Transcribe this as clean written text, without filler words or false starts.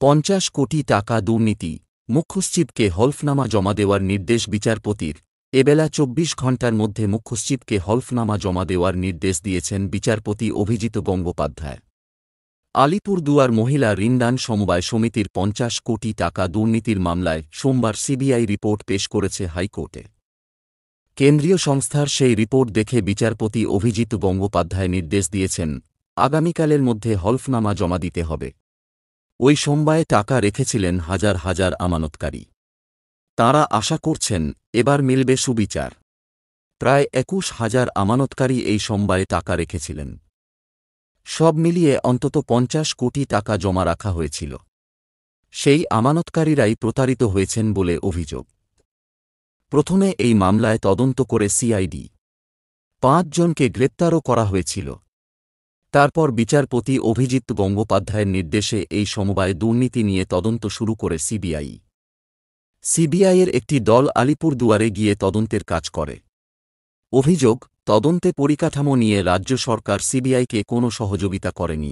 50 কোটি টাকা দুর্নীতি, মুখ্যসচিবকে হলফনামা জমা দেওয়ার নির্দেশ বিচারপতির। এবেলা 24 ঘণ্টার মধ্যে মুখ্যসচিবকে হলফনামা জমা দেওয়ার নির্দেশ দিয়েছেন বিচারপতি অভিজিৎ গঙ্গোপাধ্যায়। আলিপুরদুয়ার মহিলা ঋণদান সমবায় সমিতির 50 কোটি টাকা দুর্নীতির মামলায় সোমবার সিবিআই রিপোর্ট পেশ করেছে হাইকোর্টে। কেন্দ্রীয় সংস্থার সেই রিপোর্ট দেখে বিচারপতি অভিজিৎ গঙ্গোপাধ্যায় নির্দেশ দিয়েছেন, আগামীকালের মধ্যে হলফনামা জমা দিতে হবে। ওই সমবায়ে টাকা রেখেছিলেন হাজার হাজার আমানতকারী। তাঁরা আশা করছেন এবার মিলবে সুবিচার। প্রায় 21,000 আমানতকারী এই সমবায়ে টাকা রেখেছিলেন। সব মিলিয়ে অন্তত 50 কোটি টাকা জমা রাখা হয়েছিল। সেই আমানতকারীরাই প্রতারিত হয়েছেন বলে অভিযোগ। প্রথমে এই মামলায় তদন্ত করে সিআইডি 5 জনকে গ্রেপ্তারও করা হয়েছিল। তারপর বিচারপতি অভিজিৎ গঙ্গোপাধ্যায়ের নির্দেশে এই সমবায় দুর্নীতি নিয়ে তদন্ত শুরু করে সিবিআই। সিবিআইয়ের একটি দল আলিপুরদুয়ারে গিয়ে তদন্তের কাজ করে। অভিযোগ, তদন্তে পরিকাঠামো নিয়ে রাজ্য সরকার সিবিআইকে কোনো সহযোগিতা করেনি।